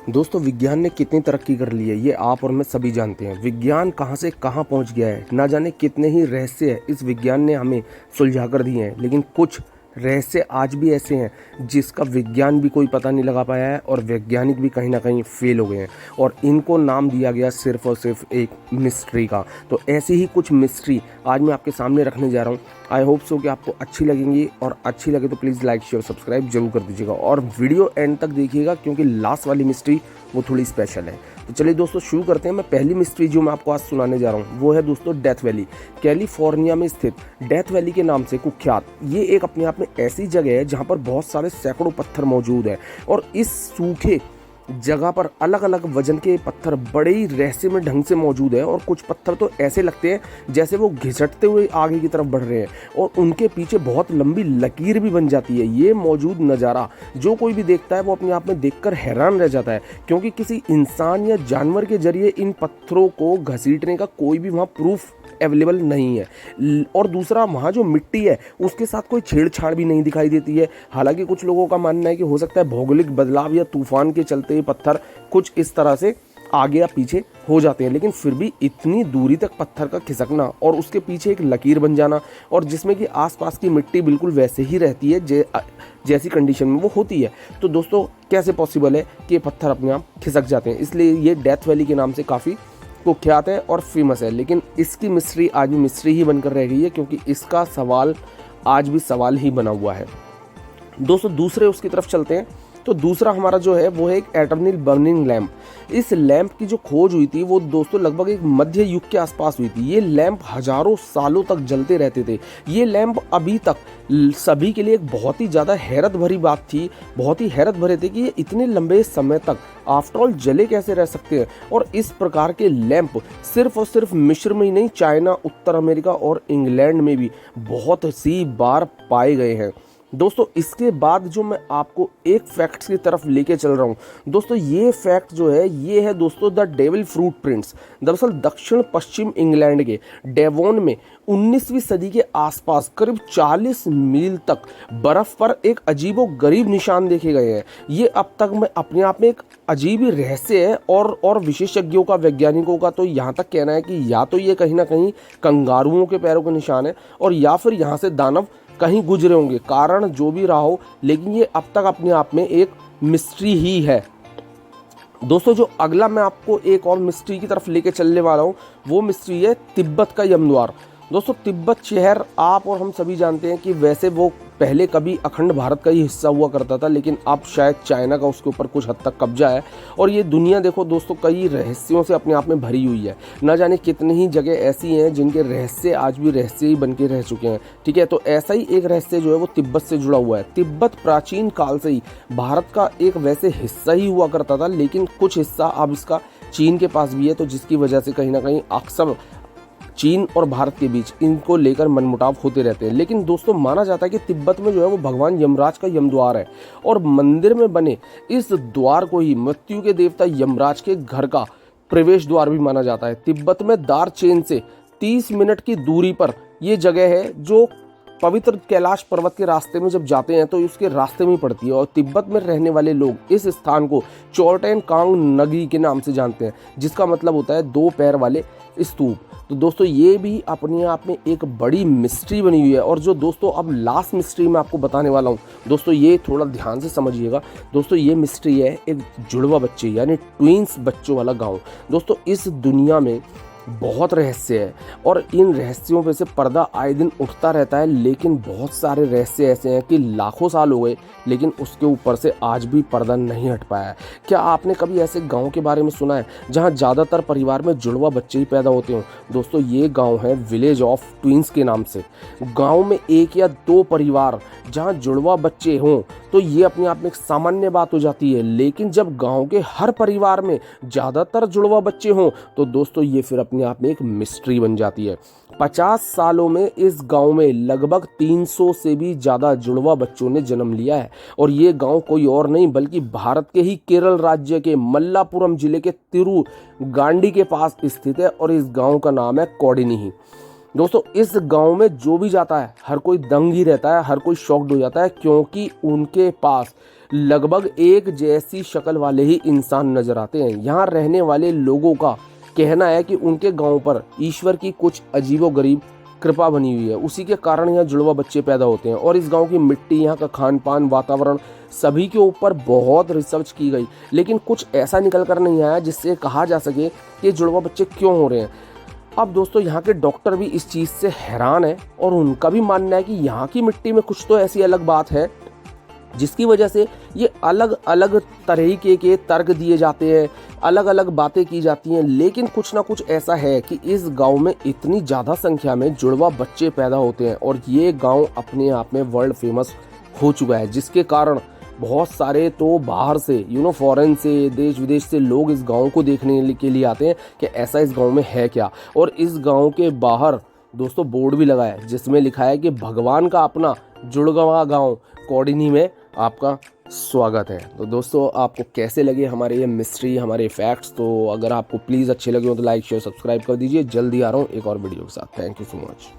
दोस्तों विज्ञान ने कितनी तरक्की कर ली है ये आप और मैं सभी जानते हैं। विज्ञान कहाँ से कहाँ पहुँच गया है, ना जाने कितने ही रहस्य इस विज्ञान ने हमें सुलझा कर दिए हैं। लेकिन कुछ रहस्य आज भी ऐसे हैं जिसका विज्ञान भी कोई पता नहीं लगा पाया है और वैज्ञानिक भी कहीं ना कहीं फेल हो गए हैं और इनको नाम दिया गया सिर्फ और सिर्फ एक मिस्ट्री का। तो ऐसी ही कुछ मिस्ट्री आज मैं आपके सामने रखने जा रहा हूँ। आई होप सो कि आपको अच्छी लगेंगी और अच्छी लगे तो प्लीज़ लाइक शेयर सब्सक्राइब जरूर कर दीजिएगा और वीडियो एंड तक देखिएगा क्योंकि लास्ट वाली मिस्ट्री वो थोड़ी स्पेशल है। तो चलिए दोस्तों शुरू करते हैं। मैं पहली मिस्ट्री जो मैं आपको आज सुनाने जा रहा हूँ वो है दोस्तों डेथ वैली। कैलिफोर्निया में स्थित डेथ वैली के नाम से कुख्यात ये एक अपने आप में ऐसी जगह है जहाँ पर बहुत सारे सैकड़ों पत्थर मौजूद हैं और इस सूखे जगह पर अलग अलग वजन के पत्थर बड़े ही रहस्यमय ढंग से मौजूद है और कुछ पत्थर तो ऐसे लगते हैं जैसे वो घिसटते हुए आगे की तरफ बढ़ रहे हैं और उनके पीछे बहुत लंबी लकीर भी बन जाती है। ये मौजूद नज़ारा जो कोई भी देखता है वो अपने आप में देखकर हैरान रह जाता है क्योंकि किसी इंसान या जानवर के जरिए इन पत्थरों को घसीटने का कोई भी वहाँ प्रूफ अवेलेबल नहीं है। और दूसरा वहाँ जो मिट्टी है उसके साथ कोई छेड़छाड़ भी नहीं दिखाई देती है। हालांकि कुछ लोगों का मानना है कि हो सकता है भौगोलिक बदलाव या तूफान के चलते पत्थर कुछ इस तरह से आगे या पीछे हो जाते हैं, लेकिन फिर भी इतनी दूरी तक पत्थर का खिसकना और उसके पीछे एक लकीर बन जाना और जिसमें कि आसपास की मिट्टी बिल्कुल वैसे ही रहती है जैसी कंडीशन में वो होती है। तो दोस्तों कैसे पॉसिबल है कि ये पत्थर अपने आप खिसक जाते हैं? इसलिए ये डेथ वैली के नाम से काफ़ी कुख्यात है और फेमस है। लेकिन इसकी मिस्ट्री आज भी मिस्ट्री ही बनकर रह गई है क्योंकि इसका सवाल आज भी सवाल ही बना हुआ है। दोस्तों दूसरे उसकी तरफ चलते हैं। तो दूसरा हमारा जो है वो है एक एटर्नल बर्निंग लैम्प। इस लैंप की जो खोज हुई थी वो दोस्तों लगभग एक मध्य युग के आसपास हुई थी। ये लैंप हजारों सालों तक जलते रहते थे। ये लैंप अभी तक सभी के लिए एक बहुत ही ज़्यादा हैरत भरी बात थी, बहुत ही हैरत भरे थे कि ये इतने लंबे समय तक आफ्टर ऑल जले कैसे रह सकते हैं। और इस प्रकार के लैंप सिर्फ और सिर्फ मिस्र में ही नहीं, चाइना, उत्तर अमेरिका और इंग्लैंड में भी बहुत सी बार पाए गए हैं। दोस्तों इसके बाद जो मैं आपको एक फैक्ट्स की तरफ लेके चल रहा हूँ दोस्तों, ये फैक्ट जो है ये है दोस्तों द डेविल फ्रूट प्रिंट्स। दरअसल दक्षिण पश्चिम इंग्लैंड के डेवोन में 19वीं सदी के आसपास करीब 40 मील तक बर्फ पर एक अजीबो गरीब निशान देखे गए हैं। ये अब तक में अपने आप में एक अजीब ही रहस्य है और विशेषज्ञों का, वैज्ञानिकों का तो यहाँ तक कहना है कि या तो ये कहीं ना कहीं कंगारुओं के पैरों के निशान है और या फिर यहाँ से दानव कहीं गुजरे होंगे। कारण जो भी रहा हो लेकिन ये अब तक अपने आप में एक मिस्ट्री ही है। दोस्तों जो अगला मैं आपको एक और मिस्ट्री की तरफ लेके चलने वाला हूँ वो मिस्ट्री है तिब्बत का यमद्वार। दोस्तों तिब्बत शहर आप और हम सभी जानते हैं कि वैसे वो पहले कभी अखंड भारत का ही हिस्सा हुआ करता था, लेकिन अब शायद चाइना का उसके ऊपर कुछ हद तक कब्जा है और ये दुनिया देखो दोस्तों कई रहस्यों से अपने आप में भरी हुई है। न जाने कितनी ही जगह ऐसी हैं जिनके रहस्य आज भी रहस्य ही बन के रह चुके हैं। ठीक है, तो ऐसा ही एक रहस्य जो है वो तिब्बत से जुड़ा हुआ है। तिब्बत प्राचीन काल से ही भारत का एक वैसे हिस्सा ही हुआ करता था, लेकिन कुछ हिस्सा अब इसका चीन के पास भी है, तो जिसकी वजह से कहीं ना कहीं अक्सर चीन और भारत के बीच इनको लेकर मनमुटाव होते रहते हैं। लेकिन दोस्तों माना जाता है कि तिब्बत में जो है वो भगवान यमराज का यमद्वार है और मंदिर में बने इस द्वार को ही मृत्यु के देवता यमराज के घर का प्रवेश द्वार भी माना जाता है। तिब्बत में दार चेन से 30 मिनट की दूरी पर ये जगह है जो पवित्र कैलाश पर्वत के रास्ते में जब जाते हैं तो उसके रास्ते में ही पड़ती है और तिब्बत में रहने वाले लोग इस स्थान को चोर्टेन कांग नगरी के नाम से जानते हैं, जिसका मतलब होता है 2 पैर वाले स्तूप। तो दोस्तों ये भी अपने आप में एक बड़ी मिस्ट्री बनी हुई है। और जो दोस्तों अब लास्ट मिस्ट्री मैं आपको बताने वाला हूँ दोस्तों, ये थोड़ा ध्यान से समझिएगा। दोस्तों ये मिस्ट्री है एक जुड़वा बच्चे यानी ट्विंस बच्चों वाला गाँव। दोस्तों इस दुनिया में बहुत रहस्य है और इन रहस्यों पे से पर्दा आए दिन उठता रहता है, लेकिन बहुत सारे रहस्य ऐसे हैं कि लाखों साल हो गए लेकिन उसके ऊपर से आज भी पर्दा नहीं हट पाया है। क्या आपने कभी ऐसे गांव के बारे में सुना है जहां ज़्यादातर परिवार में जुड़वा बच्चे ही पैदा होते हों? दोस्तों ये गांव है विलेज ऑफ ट्विंस के नाम से। गांव में 1 या 2 परिवार जहां जुड़वा बच्चे हों तो ये अपने आप में एक सामान्य बात हो जाती है, लेकिन जब गांव के हर परिवार में ज़्यादातर जुड़वा बच्चे हों तो दोस्तों ये फिर अपने आप में एक मिस्ट्री बन जाती है। 50 सालों में इस गांव में लगभग 300 से भी ज़्यादा जुड़वा बच्चों ने जन्म लिया है और ये गांव कोई और नहीं बल्कि भारत के ही केरल राज्य के मल्लापुरम जिले के तिरुगांडी के पास स्थित है और इस गांव का नाम है कौडिनी। दोस्तों इस गांव में जो भी जाता है हर कोई दंग ही रहता है, हर कोई शॉक्ड हो जाता है, क्योंकि उनके पास लगभग एक जैसी शक्ल वाले ही इंसान नजर आते हैं। यहाँ रहने वाले लोगों का कहना है कि उनके गांव पर ईश्वर की कुछ अजीबोगरीब कृपा बनी हुई है, उसी के कारण यहाँ जुड़वा बच्चे पैदा होते हैं। और इस गांव की मिट्टी, यहाँ का खान पान, वातावरण, सभी के ऊपर बहुत रिसर्च की गई, लेकिन कुछ ऐसा निकल कर नहीं आया जिससे कहा जा सके कि जुड़वा बच्चे क्यों हो रहे हैं। अब दोस्तों यहाँ के डॉक्टर भी इस चीज़ से हैरान है और उनका भी मानना है कि यहाँ की मिट्टी में कुछ तो ऐसी अलग बात है जिसकी वजह से ये अलग अलग तरीके के तर्क दिए जाते हैं, अलग अलग बातें की जाती हैं, लेकिन कुछ ना कुछ ऐसा है कि इस गांव में इतनी ज़्यादा संख्या में जुड़वा बच्चे पैदा होते हैं और ये गांव अपने आप में वर्ल्ड फेमस हो चुका है, जिसके कारण बहुत सारे तो बाहर से फॉरेन से, देश विदेश से लोग इस गांव को देखने के लिए आते हैं कि ऐसा इस गांव में है क्या। और इस गांव के बाहर दोस्तों बोर्ड भी लगा है जिसमें लिखा है कि भगवान का अपना जुड़वा गांव कौंडिन्य में आपका स्वागत है। तो दोस्तों आपको कैसे लगे हमारे ये मिस्ट्री, हमारे फैक्ट्स? तो अगर आपको प्लीज़ अच्छे लगे हो तो लाइक शेयर सब्सक्राइब कर दीजिए। जल्दी आ रहा हूँ एक और वीडियो के साथ। Thank you so much.